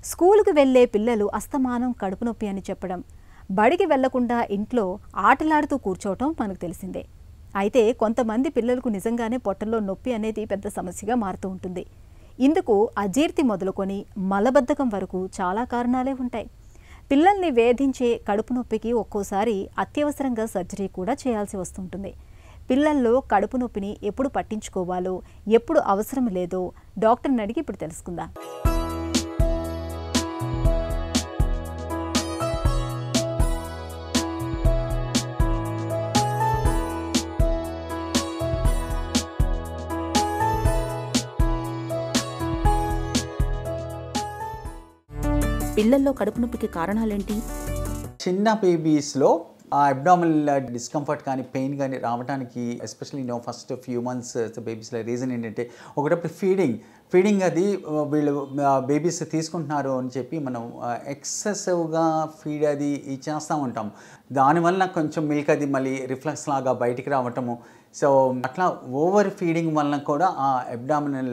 స్కూలుకు వెళ్లే పిల్లలు అస్తమానం కడుపు నొప్పి అని చెప్పడం, బడికి వెళ్లకుండా ఇంట్లో ఆటలాడుతూ కూర్చోవటం మనకు తెలిసిందే. అయితే కొంతమంది పిల్లలకు నిజంగానే పొట్టలో నొప్పి అనేది పెద్ద సమస్యగా మారుతూ ఉంటుంది. ఇందుకు అజీర్తి మొదలుకొని మలబద్ధకం వరకు చాలా కారణాలే ఉంటాయి. పిల్లల్ని వేధించే కడుపు నొప్పికి ఒక్కోసారి అత్యవసరంగా సర్జరీ కూడా చేయాల్సి వస్తుంటుంది. పిల్లల్లో కడుపు నొప్పిని ఎప్పుడు పట్టించుకోవాలో, ఎప్పుడు అవసరం లేదో డాక్టర్ని అడిగి ఇప్పుడు తెలుసుకుందాం. పిల్లల్లో కడుపు నొప్పికి కారణాలేంటి? చిన్న బేబీస్లో అబ్డామినల్ డిస్కంఫర్ట్ కానీ పెయిన్ కానీ రావడానికి ఎస్పెషల్లీ ఫస్ట్ ఫ్యూ మంత్స్ బేబీస్లో రీజన్ ఏంటంటే ఒకటప్పుడు ఫీడింగ్ అది వీళ్ళు బేబీస్ తీసుకుంటున్నారు అని చెప్పి మనం ఎక్సెసివ్గా ఫీడ్ అది ఇచ్చేస్తూ ఉంటాం. దానివల్ల కొంచెం మిల్క్ అది మళ్ళీ రిఫ్లెక్స్ లాగా బయటికి రావటము. సో అట్లా ఓవర్ ఫీడింగ్ వలన కూడా ఆ అబ్డామినల్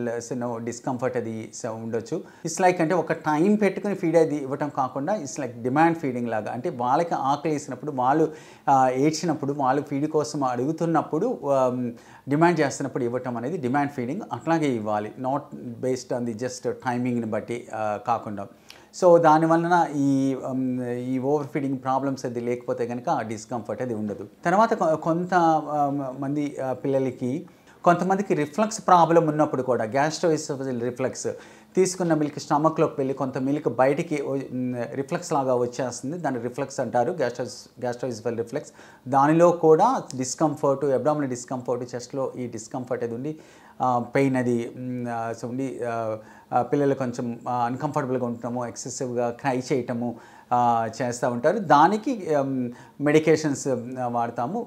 డిస్కంఫర్ట్ అది ఉండొచ్చు. ఇట్స్ లైక్ అంటే ఒక టైం పెట్టుకుని ఫీడ్ అది ఇవ్వటం కాకుండా ఇట్స్ లైక్ డిమాండ్ ఫీడింగ్ లాగా, అంటే వాళ్ళకి ఆకలి వేసినప్పుడు, వాళ్ళు ఏడ్చినప్పుడు, వాళ్ళు ఫీడ్ కోసం అడుగుతున్నప్పుడు, డిమాండ్ చేస్తున్నప్పుడు ఇవ్వటం అనేది డిమాండ్ ఫీడింగ్. అట్లాగే ఇవ్వాలి, not based on the just టైమింగ్ని బట్టి కాకుండా. సో దానివలన ఈ ఓవర్ ఫీడింగ్ ప్రాబ్లమ్స్ అది లేకపోతే కనుక ఆ డిస్కంఫర్ట్ అది ఉండదు. తర్వాత కొంతమంది పిల్లలకి, కొంతమందికి రిఫ్లక్స్ ప్రాబ్లం ఉన్నప్పుడు కూడా గ్యాస్ట్రోఎసోఫేజియల్ రిఫ్లక్స్, తీసుకున్న మిల్క్ స్టమక్లోకి వెళ్ళి కొంత మిల్క్ బయటికి రిఫ్లక్స్ లాగా వచ్చేస్తుంది. దాన్ని రిఫ్లక్స్ అంటారు, గ్యాస్ట్రోఎసోఫేజియల్ రిఫ్లక్స్. దానిలో కూడా డిస్కంఫర్ట్, అబ్డామినల్ డిస్కంఫర్ట్, చెస్ట్లో ఈ డిస్కంఫర్ట్ అది ఉండి పెయిన్ అది ఉండి పిల్లలు కొంచెం అన్కంఫర్టబుల్గా ఉండటము, ఎక్సెసివ్గా క్రై చేయటము చేస్తూ ఉంటారు. దానికి మెడికేషన్స్ వాడతాము.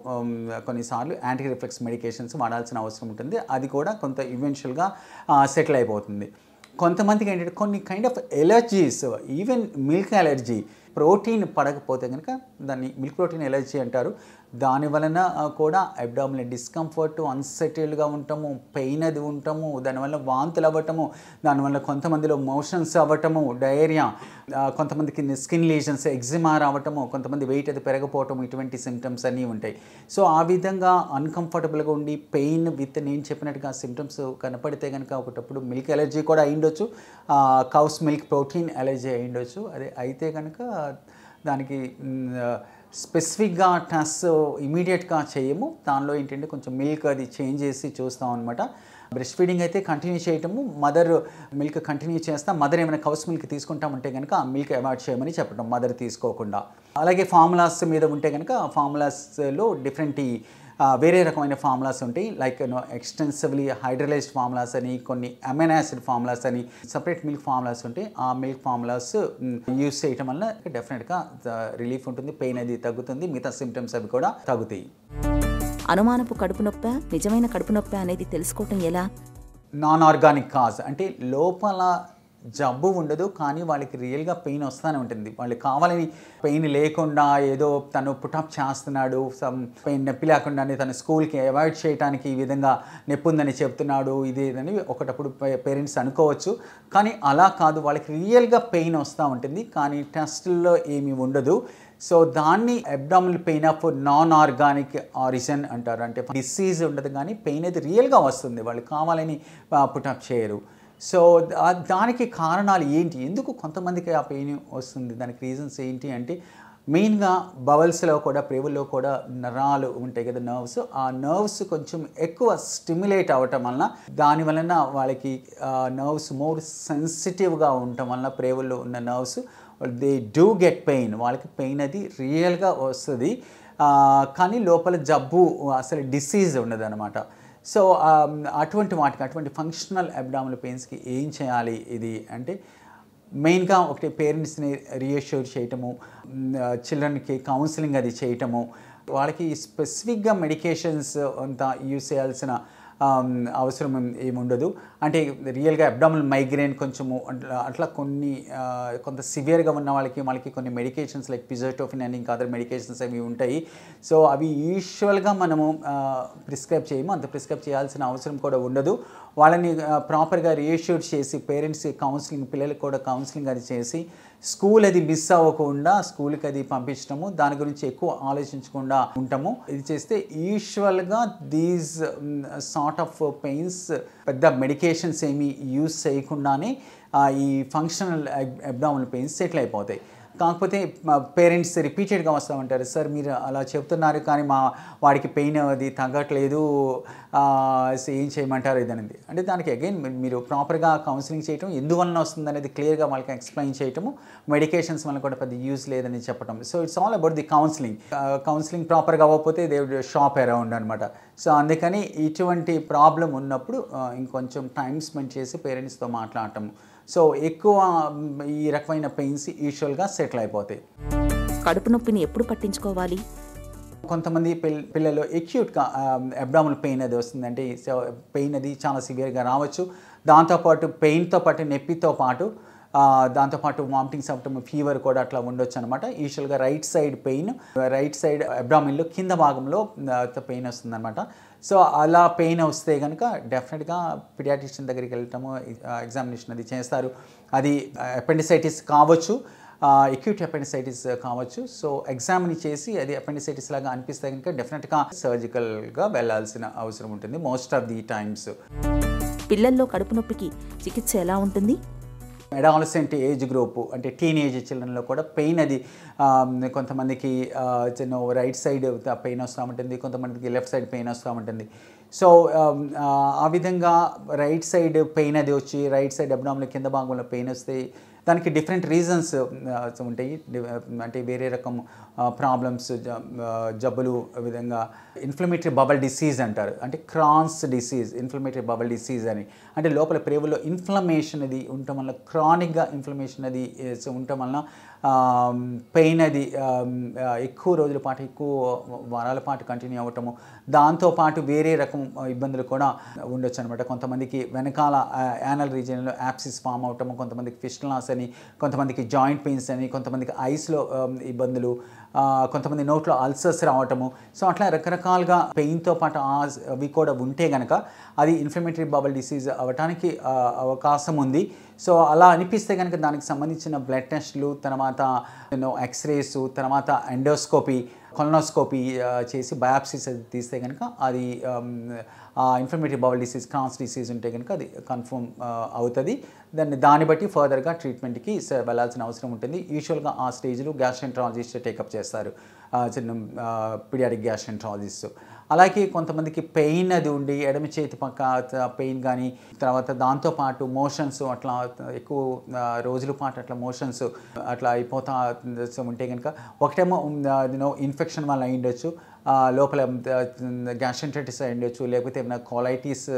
కొన్నిసార్లు యాంటీ రిఫ్లెక్స్ మెడికేషన్స్ వాడాల్సిన అవసరం ఉంటుంది. అది కూడా కొంత ఈవెన్చువల్గా సెటిల్ అయిపోతుంది. కొంతమందికి ఏంటంటే కొన్ని kind of allergies, even milk allergy, protein పడకపోతే కనుక దాన్ని మిల్క్ ప్రోటీన్ ఎలర్జీ అంటారు. దాని వలన కూడా అబ్డామినల్ డిస్కంఫర్ట్, అన్సెటిల్డ్గా ఉంటాము, పెయిన్ అది ఉంటాము, దానివల్ల వాంతులు అవ్వటము, దానివల్ల కొంతమందిలో మోషన్స్ అవ్వటము, డయేరియా, కొంతమందికి స్కిన్ లీజన్స్, ఎగ్జిమా రావటము, కొంతమంది వెయిట్ అది పెరగపోవటము, ఇటువంటి సిమ్టమ్స్ అన్నీ ఉంటాయి. సో ఆ విధంగా అన్కంఫర్టబుల్గా ఉండి పెయిన్ విత్ నేను చెప్పినట్టుగా సిమ్టమ్స్ కనపడితే కనుక ఒకటప్పుడు మిల్క్ ఎలర్జీ కూడా అయ్యుండొచ్చు, కౌస్ మిల్క్ ప్రోటీన్ ఎలర్జీ అయ్యుండొచ్చు. అదే అయితే కనుక దానికి స్పెసిఫిక్గా టెస్ట్ ఇమీడియట్గా చేయము. దానిలో ఏంటంటే కొంచెం మిల్క్ అది చేంజ్ చేసి చూస్తాం అనమాట. బ్రెస్ట్ ఫీడింగ్ అయితే కంటిన్యూ చేయటము, మదర్ మిల్క్ కంటిన్యూ చేస్తాం. మదర్ ఏమైనా కౌస్ మిల్క్ తీసుకుంటామంటే కనుక ఆ మిల్క్ అవాయిడ్ చేయమని చెప్పడం, మదర్ తీసుకోకుండా. అలాగే ఫార్ములాస్ మీద ఉంటే కనుక ఫార్ములాస్లో డిఫరెంట్ వేరే రకమైన ఫార్ములాస్ ఉంటాయి. లైక్ ఎక్స్టెన్సివ్లీ హైడ్రలైజ్డ్ ఫార్ములాస్ అని, కొన్ని అమైనో యాసిడ్ ఫార్ములాస్ అని, సపరేట్ మిల్క్ ఫార్ములాస్ ఉంటాయి. ఆ మిల్క్ ఫార్ములాస్ యూస్ చేయటం వల్ల డెఫినెట్గా రిలీఫ్ ఉంటుంది, పెయిన్ అది తగ్గుతుంది, మిగతా సిమ్టమ్స్ అవి కూడా తగ్గుతాయి. అనుమానపు కడుపు నొప్పి, నిజమైన కడుపు నొప్పి అనేది తెలుసుకోవటం ఎలా? నాన్ ఆర్గానిక్ కాజ్ అంటే లోపల జబ్బు ఉండదు, కానీ వాళ్ళకి రియల్గా పెయిన్ వస్తూనే ఉంటుంది. వాళ్ళు కావాలని పెయిన్ లేకుండా ఏదో తను పుటప్ చేస్తున్నాడు, పెయిన్ నొప్పి లేకుండానే తన స్కూల్కి అవాయిడ్ చేయడానికి ఈ విధంగా నొప్పి ఉందని చెప్తున్నాడు, ఇదేదని ఒకటప్పుడు పేరెంట్స్ అనుకోవచ్చు. కానీ అలా కాదు, వాళ్ళకి రియల్గా పెయిన్ వస్తూ ఉంటుంది, కానీ టెస్టుల్లో ఏమీ ఉండదు. సో దాన్ని abdominal pain of non organic origin అంటారు. అంటే డిసీజ్ ఉండదు, కానీ పెయిన్ అయితే రియల్గా వస్తుంది, వాళ్ళు కావాలని పుటప్ చేయరు. సో దానికి కారణాలు ఏంటి, ఎందుకు కొంతమందికి ఆ పెయిన్ వస్తుంది, దానికి రీజన్స్ ఏంటి అంటే మెయిన్గా బవల్స్లో కూడా, ప్రేవుల్లో కూడా నరాలు ఉంటాయి కదా, నర్వ్స్. ఆ నర్వ్స్ కొంచెం ఎక్కువ స్టిమ్యులేట్ అవ్వటం వలన, దాని వలన వాళ్ళకి నర్వ్స్ మోర్ సెన్సిటివ్గా ఉండటం వలన, ప్రేవుల్లో ఉన్న nerves they do get pain. వాళ్ళకి పెయిన్ అది రియల్గా వస్తుంది, కానీ లోపల జబ్బు, అసలు డిసీజ్ ఉండదు అనమాట. సో అటువంటి ఫంక్షనల్ అబ్డామినల్ పెయిన్స్కి ఏం చేయాలి ఇది అంటే, మెయిన్గా ఒకటి పేరెంట్స్ని రీఅష్యూర్ చేయటము, చిల్డ్రన్కి కౌన్సిలింగ్ అది చేయటము, వాళ్ళకి స్పెసిఫిక్గా మెడికేషన్స్ అంతా యూజ్ చేయాల్సిన అవసరం ఏముండదు. అంటే రియల్గా అబ్డామినల్ మైగ్రేన్ కొంచెము అట్లా కొన్ని కొంత సివియర్గా ఉన్న వాళ్ళకి కొన్ని మెడికేషన్స్ లైక్ పిజోటోఫిన్ అని ఇంకా అదర్ మెడికేషన్స్ అవి ఉంటాయి. సో అవి యూజువల్గా మనము ప్రిస్క్రైబ్ చేయము, అంత ప్రిస్క్రైబ్ చేయాల్సిన అవసరం కూడా ఉండదు. వాళ్ళని ప్రాపర్గా రియాష్యూర్ చేసి పేరెంట్స్ కౌన్సిలింగ్, పిల్లలకు కూడా కౌన్సిలింగ్ అది చేసి స్కూల్ అది మిస్ అవ్వకుండా స్కూల్కి అది పంపించడము, దాని గురించి ఎక్కువ ఆలోచించకుండా ఉంటాము. ఇది చేస్తే యూజువల్గా దీస్ సార్ట్ ఆఫ్ పెయిన్స్ పెద్ద మెడికేషన్స్ ఏమీ యూజ్ చేయకుండానే ఈ ఫంక్షనల్ అబ్డామినల్ పెయిన్స్ సెటిల్ అయిపోతాయి. కాకపోతే పేరెంట్స్ రిపీటెడ్గా వస్తూ ఉంటారు, సార్ మీరు అలా చెప్తున్నారు కానీ వాడికి పెయిన్ అది తగ్గట్లేదు, ఏం చేయమంటారు ఇదనేది. అంటే దానికి అగైన్ మీరు ప్రాపర్గా కౌన్సిలింగ్ చేయటం, ఎందువలన వస్తుంది అనేది క్లియర్గా వాళ్ళకి ఎక్స్ప్లెయిన్ చేయటము, మెడికేషన్స్ వల్ల కూడా పెద్ద యూజ్ లేదని చెప్పడం. So it's all about the counselling ప్రాపర్గా అవ్వకపోతే దే వుడ్ షాప్ అరౌండ్ అనమాట. సో అందుకని ఇటువంటి ప్రాబ్లం ఉన్నప్పుడు ఇంకొంచెం టైం స్పెండ్ చేసి పేరెంట్స్తో మాట్లాడటం. సో ఎక్కువ ఈ రకమైన పెయిన్స్ యూజువల్గా సెటిల్ అయిపోతాయి. కడుపు నొప్పిని ఎప్పుడు పట్టించుకోవాలి? కొంతమంది పిల్లలు ఎక్యూట్గా అబ్డామినల్ పెయిన్ అది వస్తుందంటే పెయిన్ అది చాలా సివియర్గా రావచ్చు. దాంతోపాటు పెయిన్తో పాటు నొప్పితో పాటు దాంతోపాటు వామిటింగ్స్ అవ్వటం, ఫీవర్ కూడా అట్లా ఉండొచ్చు అనమాట. యూజువల్గా right side pain, right side అబ్డామిన్లో కింద భాగంలో పెయిన్ వస్తుందన్నమాట. సో అలా పెయిన్ వస్తే కనుక డెఫినెట్గా పిడియాట్రిషియన్ దగ్గరికి వెళ్ళటము, ఎగ్జామినేషన్ అది చేస్తారు. అది అపెండిసైటిస్ కావచ్చు, ఎక్యూట్ అపెండిసైటిస్ కావచ్చు. సో ఎగ్జామిన్ చేసి అది అపెండిసైటిస్ లాగా అనిపిస్తే కనుక డెఫినెట్గా సర్జికల్గా వెళ్ళాల్సిన అవసరం ఉంటుంది మోస్ట్ ఆఫ్ ది టైమ్స్. పిల్లల్లో కడుపు నొప్పికి చికిత్స ఎలా ఉంటుంది? అడాలసెంట్ ఏజ్ గ్రూపు అంటే టీనేజ్ చిల్డ్రన్లో కూడా పెయిన్ అది కొంతమందికి రైట్ సైడ్ పెయిన్ వస్తూ ఉంటుంది, కొంతమందికి లెఫ్ట్ సైడ్ పెయిన్ వస్తూ ఉంటుంది. సో ఆ విధంగా రైట్ సైడ్ పెయిన్ అది వచ్చి రైట్ సైడ్ అబ్డామినల్ కింద భాగంలో పెయిన్ వస్తే దానికి డిఫరెంట్ రీజన్స్ ఉంటాయి. అంటే వేరే రకం ప్రాబ్లమ్స్, జబ్బులు, విధంగా ఇన్ఫ్లమేటరీ బబల్ డిసీజ్ అంటారు. అంటే Crohn's disease, inflammatory bowel disease అని. అంటే లోపల ప్రేవుల్లో ఇన్ఫ్లమేషన్ అది ఉండటం వల్ల, క్రానిక్గా ఇన్ఫ్లమేషన్ అది ఉండటం వలన పెయిన్ అది ఎక్కువ రోజుల పాటు, ఎక్కువ వారాల పాటు కంటిన్యూ అవ్వటము. దాంతోపాటు వేరే రకం ఇబ్బందులు కూడా ఉండొచ్చు అనమాట. కొంతమందికి వెనకాల యానల్ రీజియన్లో యాప్సిస్ ఫామ్ అవటము, కొంతమందికి ఫిస్టులాస్ అని, కొంతమందికి జాయింట్ పెయిన్స్ అని, కొంతమందికి ఐస్లో ఇబ్బందులు, కొంతమంది నోట్లో అల్సర్స్ రావటము. సో అట్లా రకరకాలుగా పెయిన్తో పాటు అవి కూడా ఉంటే కనుక అది ఇన్ఫ్లమేటరీ బబల్ డిసీజ్ అవ్వటానికి అవకాశం ఉంది. సో అలా అనిపిస్తే కనుక దానికి సంబంధించిన బ్లడ్ టెస్టులు, తర్వాత ఎక్స్రేస్, తర్వాత ఎండోస్కోపీ, కొలనోస్కోపీ చేసి బయాప్సీస్ అది తీస్తే కనుక అది inflammatory bowel disease, Crohn's disease ఉంటే కనుక అది కన్ఫర్మ్ అవుతుంది. దాన్ని బట్టి ఫర్దర్గా ట్రీట్మెంట్కి వెళ్ళాల్సిన అవసరం ఉంటుంది. యూజువల్గా ఆ స్టేజ్లో గ్యాస్ట్రెంట్రాలజిస్ట్ టేకప్ చేస్తారు, చిన్న పీడియాటిక్ గ్యాస్ట్రెంట్రాలజిస్ట్. అలాగే కొంతమందికి పెయిన్ అది ఉండి ఎడమ చేతి పక్క పెయిన్ కానీ, తర్వాత దాంతోపాటు మోషన్స్ అట్లా ఎక్కువ రోజుల పాటు అట్లా మోషన్స్ అట్లా అయిపోతా ఉంటే కనుక ఒకటేమో ఇన్ఫెక్షన్ వల్ల అయి ఉండొచ్చు, లోపల గ్యాస్ట్రెంటైటిస్ అయి ఉండొచ్చు, లేకపోతే ఏమైనా కోలైటిస్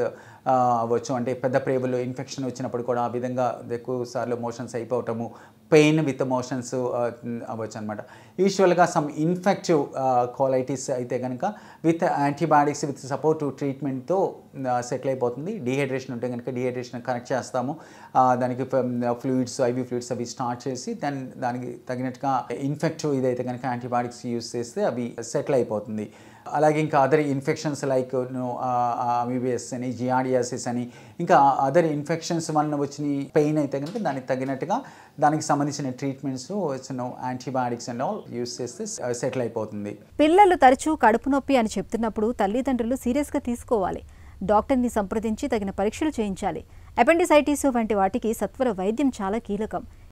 అవ్వచ్చు. అంటే పెద్ద ప్రేవుల్లో ఇన్ఫెక్షన్ వచ్చినప్పుడు కూడా ఆ విధంగా ఎక్కువ సార్లు మోషన్స్ అయిపోవటము, పెయిన్ విత్ మోషన్స్ అవ్వచ్చు అనమాట. యూజువల్గా సమ్ ఇన్ఫెక్టివ్ కోలైటిస్ అయితే కనుక విత్ యాంటీబయాటిక్స్, విత్ సపోర్టివ్ ట్రీట్మెంట్తో సెటిల్ అయిపోతుంది. డీహైడ్రేషన్ ఉంటే కనుక డీహైడ్రేషన్ కరెక్ట్ చేస్తాము, దానికి ఫ్లూయిడ్స్, ఐవీ ఫ్లూయిడ్స్ అవి స్టార్ట్ చేసి దానికి తగినట్టుగా ఇన్ఫెక్టివ్ ఇదైతే కనుక యాంటీబయాటిక్స్ యూజ్ చేస్తే అవి సెటిల్ అయిపోతుంది. అలాగే ఇంకా అదర్ ఇన్ఫెక్షన్స్ లైక్ అమీబియస్ అని, జియార్డియాసిస్ అని, ఇంకా అదర్ ఇన్ఫెక్షన్స్ వలన వచ్చిన పెయిన్ అయితే కనుక దానికి తగినట్టుగా దానికి సంబంధించిన treatments antibiotics and all use చేస్తే సెటిల్ అయిపోతుంది. పిల్లలు తరచూ కడుపు నొప్పి అని చెప్తున్నప్పుడు తల్లిదండ్రులు సీరియస్గా తీసుకోవాలి. డాక్టర్ని సంప్రదించి తగిన పరీక్షలు చేయించాలి. అపెండిసైటిస్ వంటి వాటికి సత్వర వైద్యం చాలా కీలకం.